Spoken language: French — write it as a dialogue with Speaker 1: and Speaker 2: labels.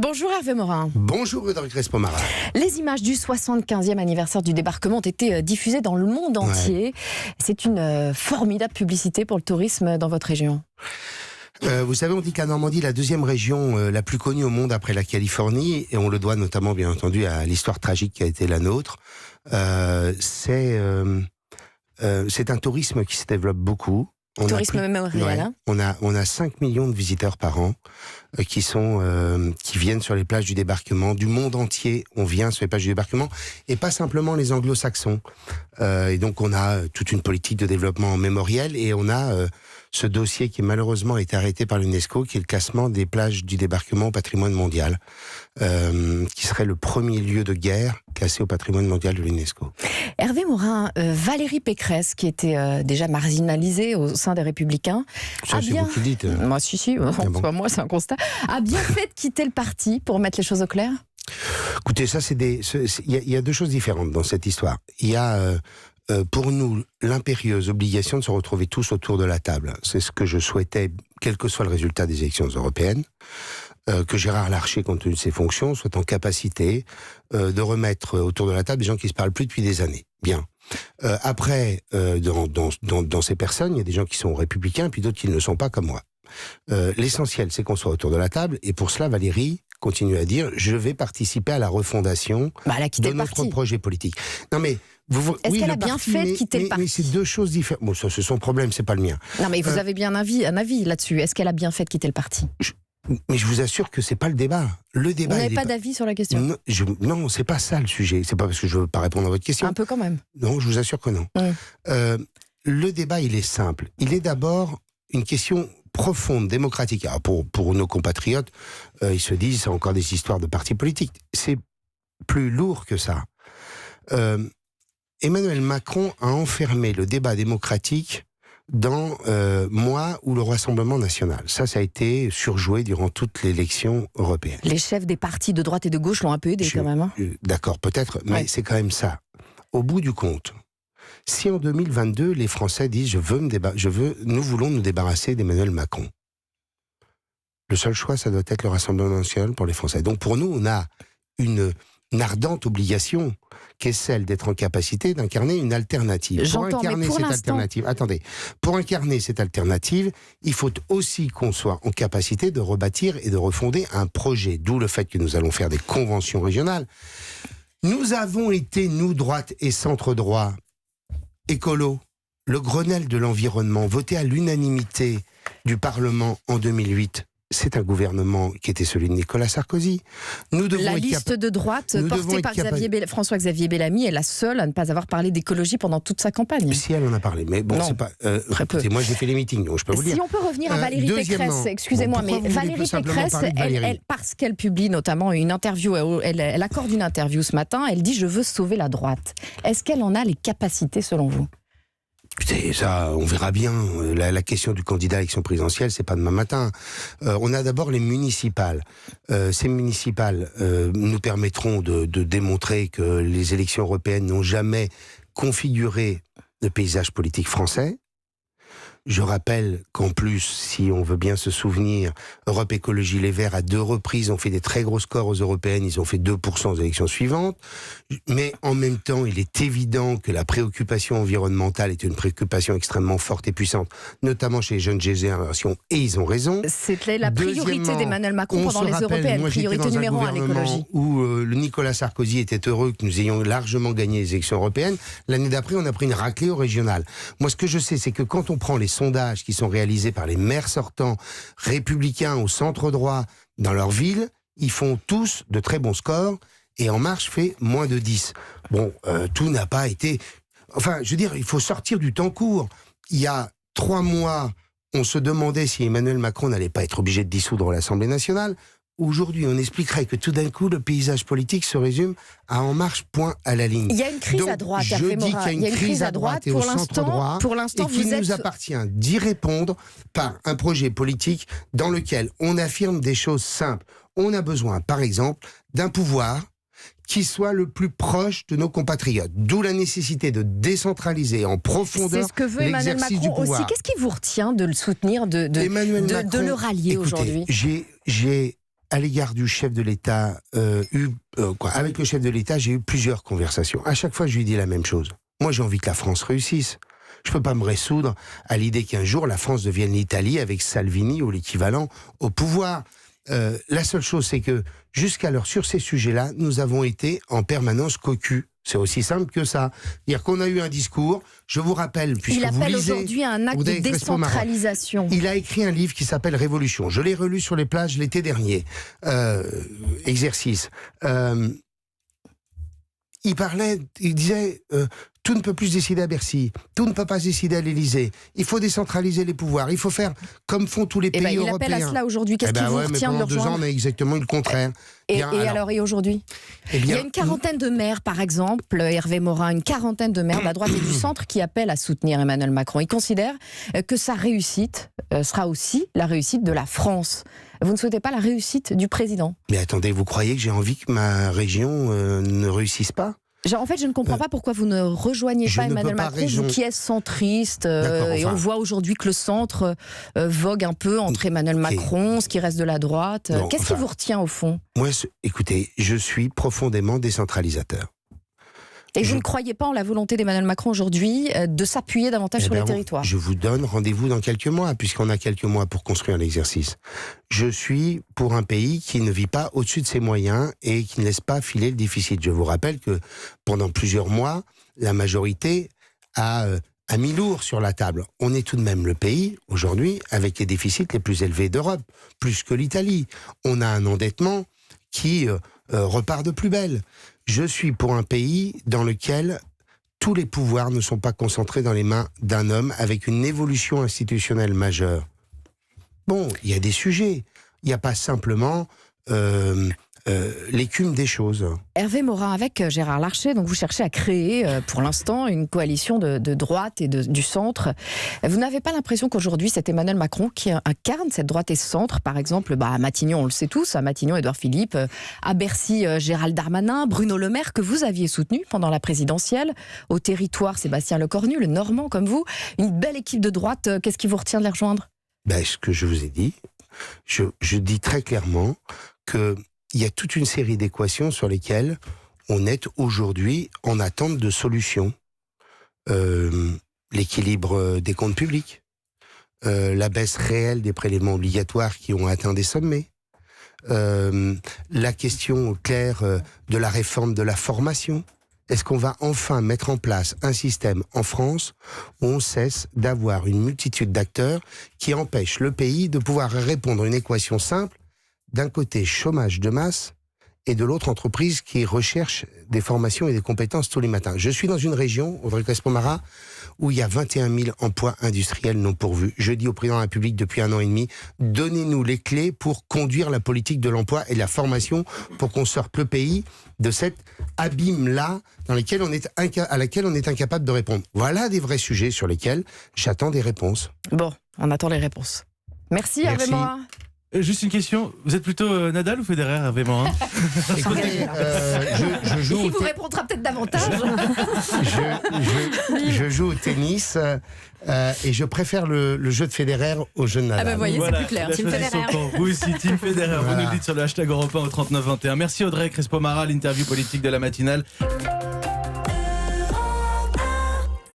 Speaker 1: Bonjour Hervé Morin.
Speaker 2: Bonjour Rodrigue Respomarin.
Speaker 1: Les images du 75e anniversaire du débarquement ont été diffusées dans le monde entier. Ouais. C'est une formidable publicité pour le tourisme dans votre région.
Speaker 2: Vous savez, on dit que la Normandie est la deuxième région la plus connue au monde après la Californie, et on le doit notamment, bien entendu, à l'histoire tragique qui a été la nôtre. C'est un tourisme qui se développe beaucoup.
Speaker 1: Tourisme mémoriel. Hein.
Speaker 2: On a 5 millions de visiteurs par an qui viennent sur les plages du débarquement. Du monde entier, on vient sur les plages du débarquement, et pas simplement les anglo-saxons. Et donc on a toute une politique de développement mémoriel, et on a ce dossier qui malheureusement a été arrêté par l'UNESCO, qui est le classement des plages du débarquement au patrimoine mondial, qui serait le premier lieu de guerre classé au patrimoine mondial de l'UNESCO.
Speaker 1: Hervé Morin, Valérie Pécresse, qui était déjà marginalisée au sein des Républicains,
Speaker 2: ça, c'est vous qui le dites.
Speaker 1: Moi, si, c'est pas moi, c'est un constat. A bien fait de quitter le parti pour mettre les choses au clair.
Speaker 2: Écoutez, ça, il y a deux choses différentes dans cette histoire. Il y a pour nous l'impérieuse obligation de se retrouver tous autour de la table. C'est ce que je souhaitais, quel que soit le résultat des élections européennes, que Gérard Larcher, compte tenu de ses fonctions, soit en capacité de remettre autour de la table des gens qui se parlent plus depuis des années. Bien. Après, dans ces personnes, il y a des gens qui sont républicains, puis d'autres qui ne le sont pas, comme moi. L'essentiel, c'est qu'on soit autour de la table, et pour cela, Valérie continue à dire « Je vais participer à la refondation de notre projet politique ». Non mais,
Speaker 1: est-ce qu'elle a bien fait de quitter le parti ?
Speaker 2: Mais c'est deux choses différentes. Bon, ça, c'est son problème, c'est pas le mien.
Speaker 1: Non mais vous avez bien un avis là-dessus. Est-ce qu'elle a bien fait de quitter le parti ?
Speaker 2: Mais je vous assure que c'est pas le débat. Le débat.
Speaker 1: Vous n'avez pas d'avis sur la question ?
Speaker 2: Non, c'est pas ça le sujet. C'est pas parce que je veux pas répondre à votre question.
Speaker 1: Un peu quand même.
Speaker 2: Non, je vous assure que non. Le débat, il est simple. Il est d'abord une question profonde, démocratique. Alors pour nos compatriotes, ils se disent c'est encore des histoires de partis politiques. C'est plus lourd que ça. Emmanuel Macron a enfermé le débat démocratique dans moi ou le Rassemblement national. Ça a été surjoué durant toute l'élection européenne.
Speaker 1: Les chefs des partis de droite et de gauche l'ont un peu aidé quand même. Hein.
Speaker 2: D'accord, peut-être, mais c'est quand même ça. Au bout du compte, si en 2022, les Français disent nous voulons nous débarrasser d'Emmanuel Macron, le seul choix, ça doit être le Rassemblement national pour les Français. Donc pour nous, on a une ardente obligation qui est celle d'être en capacité d'incarner une alternative. Pour incarner cette alternative, il faut aussi qu'on soit en capacité de rebâtir et de refonder un projet. D'où le fait que nous allons faire des conventions régionales. Nous avons été, nous, droite et centre-droit, écolo, le Grenelle de l'environnement, voté à l'unanimité du Parlement en 2008. C'est un gouvernement qui était celui de Nicolas Sarkozy.
Speaker 1: La liste de droite portée par François-Xavier Bellamy est la seule à ne pas avoir parlé d'écologie pendant toute sa campagne.
Speaker 2: Si, elle en a parlé, mais bon, c'est pas...
Speaker 1: très peu.
Speaker 2: Moi, j'ai fait les meetings, donc je peux vous le dire.
Speaker 1: Si on peut revenir à Valérie Pécresse, excusez-moi, mais Valérie Pécresse, parce qu'elle publie notamment une interview, elle accorde une interview ce matin, elle dit « Je veux sauver la droite ». Est-ce qu'elle en a les capacités, selon vous ?
Speaker 2: Écoutez, ça, on verra bien. La question du candidat à l'élection présidentielle, c'est pas demain matin. On a d'abord les municipales. Ces municipales nous permettront de démontrer que les élections européennes n'ont jamais configuré le paysage politique français. Je rappelle qu'en plus, si on veut bien se souvenir, Europe Écologie Les Verts, à 2 reprises, ont fait des très gros scores aux européennes, ils ont fait 2% aux élections suivantes. Mais en même temps, il est évident que la préoccupation environnementale est une préoccupation extrêmement forte et puissante, notamment chez les jeunes générations, et ils ont raison.
Speaker 1: C'était la priorité d'Emmanuel Macron pendant les européennes, priorité numéro 1 à l'écologie.
Speaker 2: Où le Nicolas Sarkozy était heureux que nous ayons largement gagné les élections européennes. L'année d'après, on a pris une raclée au régional. Moi, ce que je sais, c'est que quand on prend les sondages qui sont réalisés par les maires sortants républicains au centre droit dans leur ville, ils font tous de très bons scores, et En Marche fait moins de 10. Bon, tout n'a pas été... Enfin, je veux dire, il faut sortir du temps court. Il y a 3 mois, on se demandait si Emmanuel Macron n'allait pas être obligé de dissoudre l'Assemblée nationale. Aujourd'hui, on expliquerait que tout d'un coup, le paysage politique se résume à En Marche, point à la ligne.
Speaker 1: Il y a une crise à droite,
Speaker 2: je dis qu'il y a une crise à droite et au centre-droit, et qu'il nous appartient d'y répondre par un projet politique dans lequel on affirme des choses simples. On a besoin, par exemple, d'un pouvoir qui soit le plus proche de nos compatriotes. D'où la nécessité de décentraliser en profondeur l'exercice du pouvoir. C'est ce que veut Emmanuel Macron aussi. Qu'est-ce qui vous retient de le soutenir, de le rallier aujourd'hui ? à l'égard du chef de l'État, avec le chef de l'État, j'ai eu plusieurs conversations. À chaque fois, je lui dis la même chose. Moi, j'ai envie que la France réussisse. Je ne peux pas me résoudre à l'idée qu'un jour, la France devienne l'Italie avec Salvini ou l'équivalent au pouvoir. La seule chose, c'est que jusqu'alors, sur ces sujets-là, nous avons été en permanence cocus. C'est aussi simple que ça. C'est-à-dire qu'on a eu un discours, je vous rappelle, puisque
Speaker 1: il
Speaker 2: vous
Speaker 1: appelle
Speaker 2: lisez...
Speaker 1: aujourd'hui à un acte de décentralisation.
Speaker 2: Il a écrit un livre qui s'appelle Révolution. Je l'ai relu sur les plages l'été dernier. Exercice. Il disait... tout ne peut plus se décider à Bercy, tout ne peut pas se décider à l'Élysée. Il faut décentraliser les pouvoirs, il faut faire comme font tous les pays européens.
Speaker 1: Il appelle à cela aujourd'hui. Qu'est-ce qui vous retient de le rejoindre ?
Speaker 2: Pendant 2 ans, on a exactement eu le contraire.
Speaker 1: Et aujourd'hui il y a une quarantaine de maires, par exemple, Hervé Morin, une quarantaine de maires de la droite et du centre qui appellent à soutenir Emmanuel Macron. Ils considèrent que sa réussite sera aussi la réussite de la France. Vous ne souhaitez pas la réussite du président ?
Speaker 2: Mais attendez, vous croyez que j'ai envie que ma région ne réussisse pas ?
Speaker 1: En fait, je ne comprends pas pourquoi vous ne rejoignez pas Emmanuel Macron, vous qui êtes centriste. Et on voit aujourd'hui que le centre vogue un peu entre Emmanuel Macron, ce qui reste de la droite. Qu'est-ce qui vous retient au fond ?
Speaker 2: Moi, écoutez, je suis profondément décentralisateur.
Speaker 1: Et vous ne croyez pas en la volonté d'Emmanuel Macron aujourd'hui de s'appuyer davantage sur les territoires ?
Speaker 2: Je vous donne rendez-vous dans quelques mois, puisqu'on a quelques mois pour construire l'exercice. Je suis pour un pays qui ne vit pas au-dessus de ses moyens et qui ne laisse pas filer le déficit. Je vous rappelle que pendant plusieurs mois, la majorité a mis lourd sur la table. On est tout de même le pays, aujourd'hui, avec les déficits les plus élevés d'Europe, plus que l'Italie. On a un endettement qui repart de plus belle. Je suis pour un pays dans lequel tous les pouvoirs ne sont pas concentrés dans les mains d'un homme avec une évolution institutionnelle majeure. Bon, il y a des sujets. Il n'y a pas simplement l'écume des choses.
Speaker 1: Hervé Morin, avec Gérard Larcher, donc vous cherchez à créer pour l'instant une coalition de droite et du centre. Vous n'avez pas l'impression qu'aujourd'hui c'est Emmanuel Macron qui incarne cette droite et ce centre? Par exemple, à Matignon, on le sait tous, à Matignon, Édouard Philippe, à Bercy, Gérald Darmanin, Bruno Le Maire, que vous aviez soutenu pendant la présidentielle, au territoire, Sébastien Lecornu, le Normand comme vous. Une belle équipe de droite, qu'est-ce qui vous retient de les rejoindre?
Speaker 2: Ce que je vous ai dit, je dis très clairement qu'il y a toute une série d'équations sur lesquelles on est aujourd'hui en attente de solutions. L'équilibre des comptes publics, la baisse réelle des prélèvements obligatoires qui ont atteint des sommets, la question claire de la réforme de la formation. Est-ce qu'on va enfin mettre en place un système en France où on cesse d'avoir une multitude d'acteurs qui empêchent le pays de pouvoir répondre à une équation simple, d'un côté chômage de masse et de l'autre entreprise qui recherche des formations et des compétences tous les matins. Je suis dans une région, Audrey Crespo-Mara, où il y a 21 000 emplois industriels non pourvus. Je dis au président de la République depuis 1 an et demi, donnez-nous les clés pour conduire la politique de l'emploi et de la formation pour qu'on sorte le pays de cet abîme-là à laquelle on est incapable de répondre. Voilà des vrais sujets sur lesquels j'attends des réponses.
Speaker 1: Bon, on attend les réponses. Merci. Hervé Morin.
Speaker 3: Juste une question, vous êtes plutôt Nadal ou Federer, Hervé Morin?
Speaker 2: Écoutez,
Speaker 1: il vous répondra peut-être davantage.
Speaker 2: Je joue au tennis et je préfère le jeu de Federer au jeu de Nadal.
Speaker 1: Ah ben voyez, voilà, c'est plus clair. Team Federer.
Speaker 3: Vous aussi, Team Federer. Vous nous le dites sur le hashtag Europe 1 au 3921. Merci Audrey Crespo-Mara, l'interview politique de la matinale.